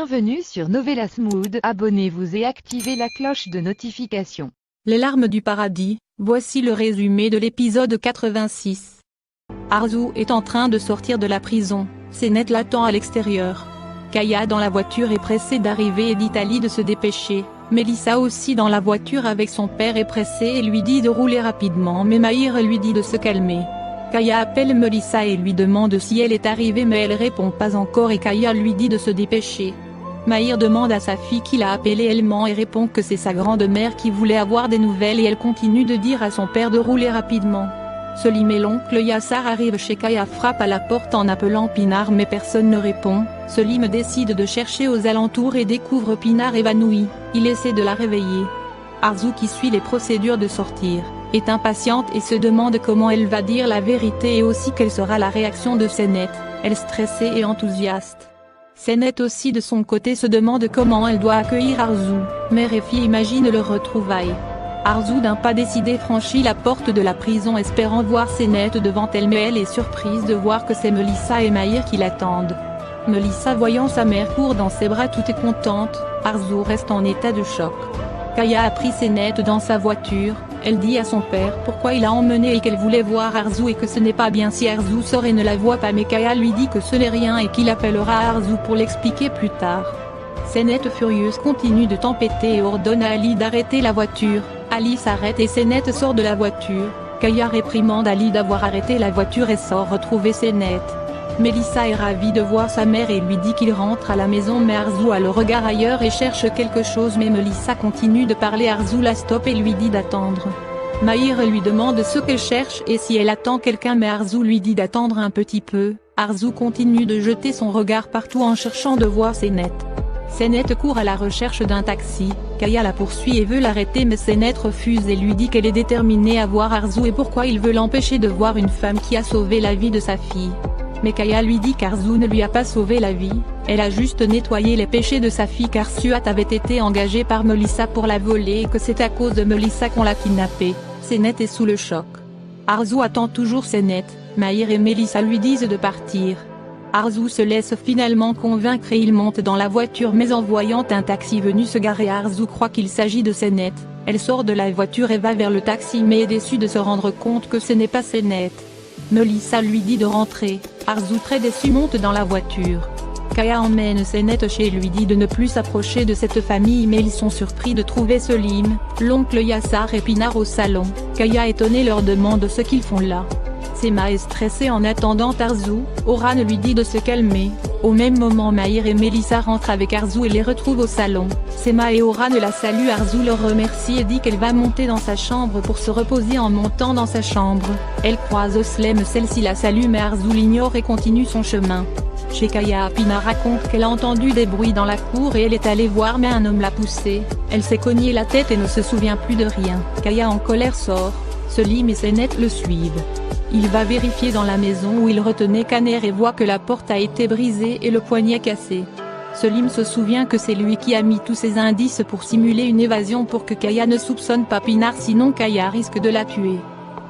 Bienvenue sur Novelas Mood, abonnez-vous et activez la cloche de notification. Les larmes du paradis, voici le résumé de l'épisode 86. Arzu est en train de sortir de la prison, Senet l'attend à l'extérieur. Kaya dans la voiture est pressée d'arriver et dit à Ali de se dépêcher. Melissa aussi dans la voiture avec son père est pressée et lui dit de rouler rapidement mais Mahir lui dit de se calmer. Kaya appelle Melissa et lui demande si elle est arrivée mais elle répond pas encore et Kaya lui dit de se dépêcher. Mahir demande à sa fille qui l'a appelée, elle ment et répond que c'est sa grande-mère qui voulait avoir des nouvelles et elle continue de dire à son père de rouler rapidement. Selim et l'oncle Yassar arrivent chez Kaya, frappe à la porte en appelant Pinar mais personne ne répond. Selim décide de chercher aux alentours et découvre Pinar évanouie, il essaie de la réveiller. Arzu qui suit les procédures de sortir, est impatiente et se demande comment elle va dire la vérité et aussi quelle sera la réaction de Senet, elle stressée et enthousiaste. Senet aussi de son côté se demande comment elle doit accueillir Arzu, mère et fille imaginent leur retrouvaille. Arzu d'un pas décidé franchit la porte de la prison espérant voir Senet devant elle mais elle est surprise de voir que c'est Melissa et Mahir qui l'attendent. Melissa voyant sa mère court dans ses bras toute est contente, Arzu reste en état de choc. Kaya a pris Senet dans sa voiture, elle dit à son père pourquoi il a emmené et qu'elle voulait voir Arzu et que ce n'est pas bien si Arzu sort et ne la voit pas mais Kaya lui dit que ce n'est rien et qu'il appellera Arzu pour l'expliquer plus tard. Senet furieuse continue de tempêter et ordonne à Ali d'arrêter la voiture, Ali s'arrête et Senet sort de la voiture, Kaya réprimande Ali d'avoir arrêté la voiture et sort retrouver Senet. Melissa est ravie de voir sa mère et lui dit qu'il rentre à la maison mais Arzu a le regard ailleurs et cherche quelque chose mais Melissa continue de parler, Arzu la stoppe et lui dit d'attendre. Mahir lui demande ce qu'elle cherche et si elle attend quelqu'un mais Arzu lui dit d'attendre un petit peu, Arzu continue de jeter son regard partout en cherchant de voir Senet. Senet court à la recherche d'un taxi, Kaya la poursuit et veut l'arrêter mais Senet refuse et lui dit qu'elle est déterminée à voir Arzu et pourquoi il veut l'empêcher de voir une femme qui a sauvé la vie de sa fille. Mais Kaya lui dit qu'Arzu ne lui a pas sauvé la vie, elle a juste nettoyé les péchés de sa fille car Suat avait été engagé par Melissa pour la voler et que c'est à cause de Melissa qu'on l'a kidnappée. Senet est sous le choc. Arzu attend toujours Senet, Mahir et Melissa lui disent de partir. Arzu se laisse finalement convaincre et il monte dans la voiture mais en voyant un taxi venu se garer Arzu croit qu'il s'agit de Senet, elle sort de la voiture et va vers le taxi mais est déçue de se rendre compte que ce n'est pas Senet. Melissa lui dit de rentrer, Arzu très déçu monte dans la voiture. Kaya emmène Senet chez lui dit de ne plus s'approcher de cette famille mais ils sont surpris de trouver Selim, l'oncle Yassar et Pinar au salon, Kaya étonnée leur demande ce qu'ils font là. Sema est stressée en attendant Arzu, Oran lui dit de se calmer, au même moment Mahir et Melissa rentrent avec Arzu et les retrouvent au salon, Sema et Oran la saluent, Arzu leur remercie et dit qu'elle va monter dans sa chambre pour se reposer en montant dans sa chambre, elle croise Oslem, celle-ci la salue mais Arzu l'ignore et continue son chemin. Chez Kaya, Pinar raconte qu'elle a entendu des bruits dans la cour et elle est allée voir mais un homme l'a poussée, elle s'est cogné la tête et ne se souvient plus de rien, Kaya en colère sort, Selim et Senet le suivent. Il va vérifier dans la maison où il retenait Kaner et voit que la porte a été brisée et le poignet cassé. Selim se souvient que c'est lui qui a mis tous ces indices pour simuler une évasion pour que Kaya ne soupçonne pas Pinar sinon Kaya risque de la tuer.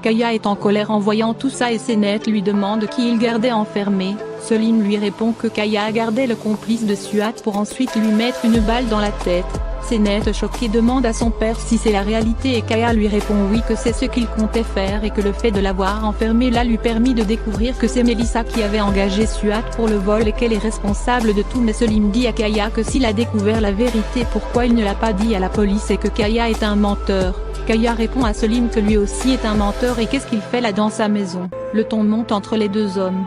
Kaya est en colère en voyant tout ça et Senet lui demande qui il gardait enfermé, Selim lui répond que Kaya a gardé le complice de Suat pour ensuite lui mettre une balle dans la tête. Senet choqué demande à son père si c'est la réalité et Kaya lui répond oui que c'est ce qu'il comptait faire et que le fait de l'avoir enfermé là lui permis de découvrir que c'est Melissa qui avait engagé Suat pour le vol et qu'elle est responsable de tout mais Selim dit à Kaya que s'il a découvert la vérité pourquoi il ne l'a pas dit à la police et que Kaya est un menteur. Kaya répond à Selim que lui aussi est un menteur et qu'est-ce qu'il fait là dans sa maison, le ton monte entre les deux hommes.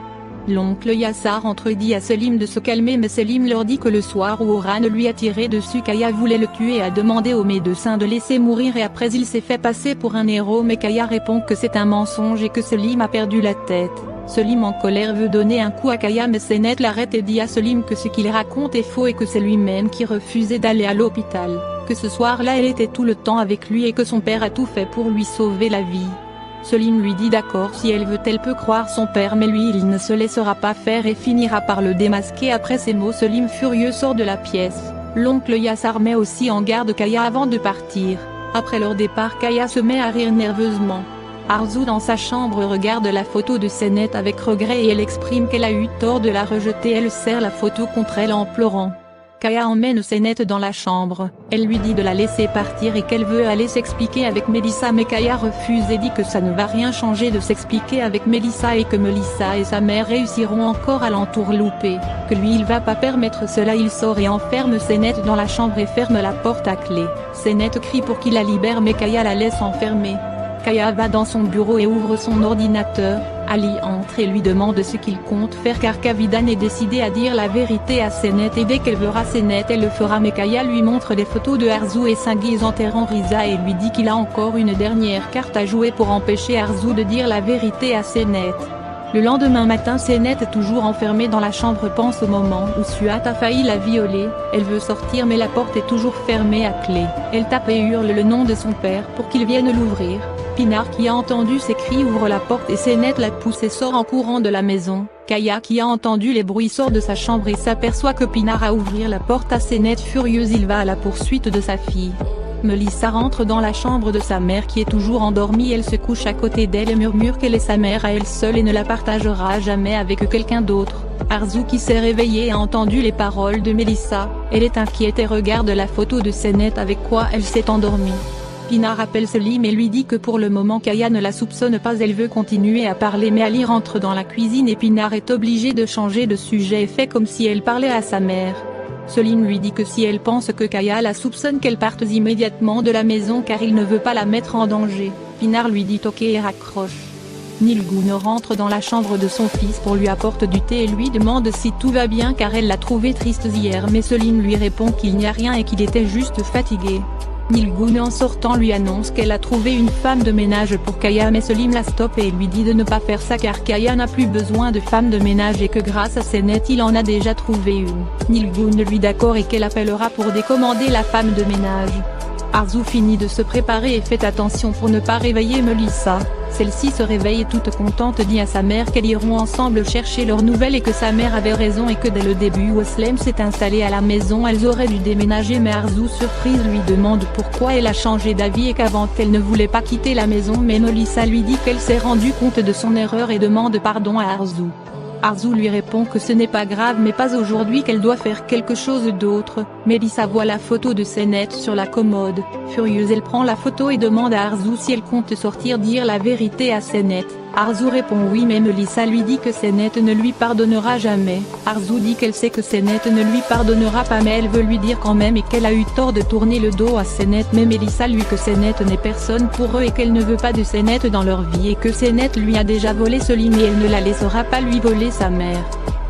L'oncle Yassar entre et dit à Selim de se calmer mais Selim leur dit que le soir où Oran lui a tiré dessus Kaya voulait le tuer et a demandé au médecin de laisser mourir et après il s'est fait passer pour un héros mais Kaya répond que c'est un mensonge et que Selim a perdu la tête. Selim en colère veut donner un coup à Kaya mais Senet l'arrête et dit à Selim que ce qu'il raconte est faux et que c'est lui-même qui refusait d'aller à l'hôpital, que ce soir-là elle était tout le temps avec lui et que son père a tout fait pour lui sauver la vie. Selim lui dit d'accord si elle veut elle peut croire son père mais lui il ne se laissera pas faire et finira par le démasquer. Après ces mots Selim furieux sort de la pièce, l'oncle Yassar met aussi en garde Kaya avant de partir, après leur départ Kaya se met à rire nerveusement. Arzu dans sa chambre regarde la photo de Senet avec regret et elle exprime qu'elle a eu tort de la rejeter, elle serre la photo contre elle en pleurant. Kaya emmène Senet dans la chambre, elle lui dit de la laisser partir et qu'elle veut aller s'expliquer avec Melissa, mais Kaya refuse et dit que ça ne va rien changer de s'expliquer avec Melissa et que Melissa et sa mère réussiront encore à l'entourlouper, que lui il va pas permettre cela. Il sort et enferme Senet dans la chambre et ferme la porte à clé. Senet crie pour qu'il la libère mais Kaya la laisse enfermer. Kaya va dans son bureau et ouvre son ordinateur. Ali entre et lui demande ce qu'il compte faire car Kavidan est décidé à dire la vérité à Senet et dès qu'elle verra Senet elle le fera, mais Kaya lui montre les photos de Arzu et Sengiz enterrant Riza et lui dit qu'il a encore une dernière carte à jouer pour empêcher Arzu de dire la vérité à Senet. Le lendemain matin, Senet toujours enfermée dans la chambre pense au moment où Suat a failli la violer. Elle veut sortir mais la porte est toujours fermée à clé. Elle tape et hurle le nom de son père pour qu'il vienne l'ouvrir. Pinar qui a entendu ses cris ouvre la porte et Senet la pousse et sort en courant de la maison. Kaya qui a entendu les bruits sort de sa chambre et s'aperçoit que Pinar a ouvert la porte à Senet. Furieuse, il va à la poursuite de sa fille. Melissa rentre dans la chambre de sa mère qui est toujours endormie. Elle se couche à côté d'elle et murmure qu'elle est sa mère à elle seule et ne la partagera jamais avec quelqu'un d'autre. Arzu qui s'est réveillée a entendu les paroles de Melissa. Elle est inquiète et regarde la photo de Senet avec quoi elle s'est endormie. Pinar appelle Selim et lui dit que pour le moment Kaya ne la soupçonne pas. Elle veut continuer à parler mais Ali rentre dans la cuisine et Pinar est obligée de changer de sujet et fait comme si elle parlait à sa mère. Selim lui dit que si elle pense que Kaya la soupçonne qu'elle parte immédiatement de la maison car il ne veut pas la mettre en danger. Pinar lui dit ok et raccroche. Nilgun rentre dans la chambre de son fils pour lui apporter du thé et lui demande si tout va bien car elle l'a trouvé triste hier, mais Selim lui répond qu'il n'y a rien et qu'il était juste fatigué. Nilgun en sortant lui annonce qu'elle a trouvé une femme de ménage pour Kaya mais Selim la stoppe et lui dit de ne pas faire ça car Kaya n'a plus besoin de femme de ménage et que grâce à Senet il en a déjà trouvé une. Nilgun lui d'accord et qu'elle appellera pour décommander la femme de ménage. Arzu finit de se préparer et fait attention pour ne pas réveiller Melissa. Celle-ci se réveille toute contente, dit à sa mère qu'elles iront ensemble chercher leurs nouvelles et que sa mère avait raison et que dès le début où Aslem s'est installée à la maison elles auraient dû déménager, mais Arzu surprise lui demande pourquoi elle a changé d'avis et qu'avant elle ne voulait pas quitter la maison, mais Melissa lui dit qu'elle s'est rendue compte de son erreur et demande pardon à Arzu. Arzu lui répond que ce n'est pas grave mais pas aujourd'hui, qu'elle doit faire quelque chose d'autre. Melissa voit la photo de Senet sur la commode. Furieuse, elle prend la photo et demande à Arzu si elle compte sortir dire la vérité à Senet. Arzu répond oui mais Melissa lui dit que Senet ne lui pardonnera jamais. Arzu dit qu'elle sait que Senet ne lui pardonnera pas mais elle veut lui dire quand même et qu'elle a eu tort de tourner le dos à Senet, mais Melissa lui que Senet n'est personne pour eux et qu'elle ne veut pas de Senet dans leur vie et que Senet lui a déjà volé Selim et elle ne la laissera pas lui voler sa mère.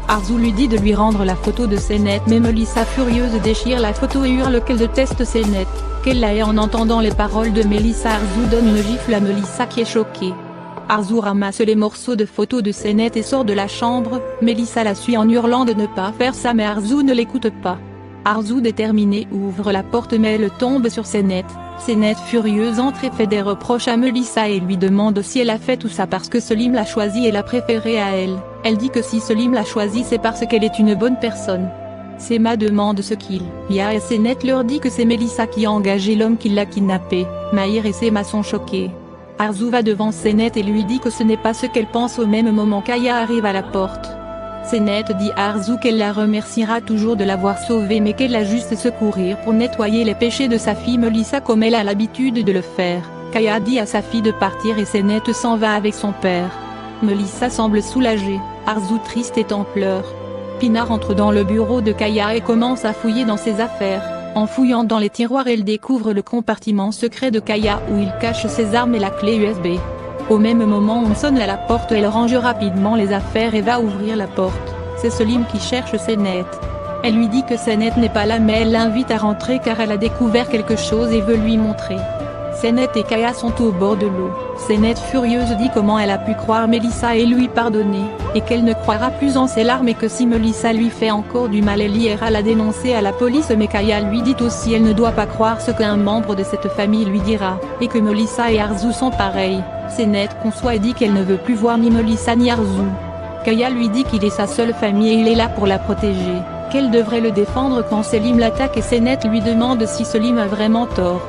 Arzu lui dit de lui rendre la photo de Senet mais Melissa furieuse déchire la photo et hurle qu'elle déteste Senet, qu'elle la hait. En entendant les paroles de Melissa, Arzu donne une gifle à Melissa qui est choquée. Arzu ramasse les morceaux de photos de Senet et sort de la chambre. Melissa la suit en hurlant de ne pas faire ça mais Arzu ne l'écoute pas. Arzu déterminée ouvre la porte mais elle tombe sur Senet. Senet furieuse entre et fait des reproches à Melissa et lui demande si elle a fait tout ça parce que Selim l'a choisie et l'a préférée à elle. Elle dit que si Selim l'a choisie c'est parce qu'elle est une bonne personne. Sema demande ce qu'il y a et Senet leur dit que c'est Melissa qui a engagé l'homme qui l'a kidnappé. Mahir et Sema sont choqués. Arzu va devant Senet et lui dit que ce n'est pas ce qu'elle pense. Au même moment Kaya arrive à la porte. Senet dit à Arzu qu'elle la remerciera toujours de l'avoir sauvée mais qu'elle l'a juste secourir pour nettoyer les péchés de sa fille Melissa comme elle a l'habitude de le faire. Kaya dit à sa fille de partir et Senet s'en va avec son père. Melissa semble soulagée, Arzu triste est en pleurs. Pinar entre dans le bureau de Kaya et commence à fouiller dans ses affaires. En fouillant dans les tiroirs elle découvre le compartiment secret de Kaya où il cache ses armes et la clé USB. Au même moment on sonne à la porte, elle range rapidement les affaires et va ouvrir la porte. C'est Selim qui cherche Senet. Elle lui dit que Senet n'est pas là mais elle l'invite à rentrer car elle a découvert quelque chose et veut lui montrer. Senet et Kaya sont au bord de l'eau. Senet furieuse dit comment elle a pu croire Melissa et lui pardonner, et qu'elle ne croira plus en ses larmes et que si Melissa lui fait encore du mal elle ira la dénoncer à la police, mais Kaya lui dit aussi elle ne doit pas croire ce qu'un membre de cette famille lui dira, et que Melissa et Arzu sont pareils. Senet conçoit et dit qu'elle ne veut plus voir ni Melissa ni Arzu. Kaya lui dit qu'il est sa seule famille et il est là pour la protéger, qu'elle devrait le défendre quand Selim l'attaque et Senet lui demande si Selim a vraiment tort.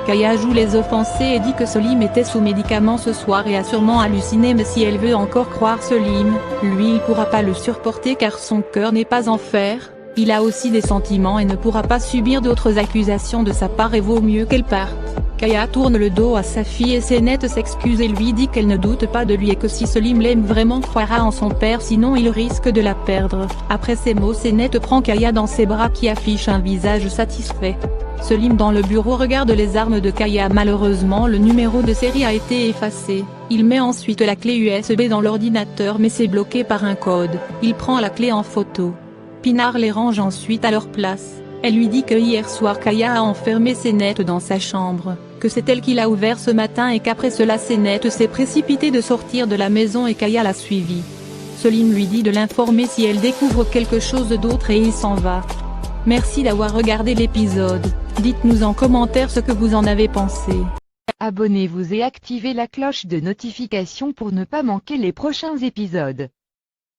Kaya joue les offensés et dit que Selim était sous médicaments ce soir et a sûrement halluciné, mais si elle veut encore croire Selim, lui il pourra pas le supporter car son cœur n'est pas en fer. Il a aussi des sentiments et ne pourra pas subir d'autres accusations de sa part et vaut mieux qu'elle parte. Kaya tourne le dos à sa fille et Seenet s'excuse et lui dit qu'elle ne doute pas de lui et que si Selim l'aime vraiment croira en son père sinon il risque de la perdre. Après ces mots Seenet prend Kaya dans ses bras qui affiche un visage satisfait. Selim dans le bureau regarde les armes de Kaya. Malheureusement le numéro de série a été effacé. Il met ensuite la clé USB dans l'ordinateur mais c'est bloqué par un code. Il prend la clé en photo. Pinar les range ensuite à leur place. Elle lui dit que hier soir Kaya a enfermé Seenet dans sa chambre, que c'est elle qui l'a ouvert ce matin et qu'après cela Seenet s'est précipitée de sortir de la maison et Kaya l'a suivie. Selim lui dit de l'informer si elle découvre quelque chose d'autre et il s'en va. Merci d'avoir regardé l'épisode, dites-nous en commentaire ce que vous en avez pensé. Abonnez-vous et activez la cloche de notification pour ne pas manquer les prochains épisodes.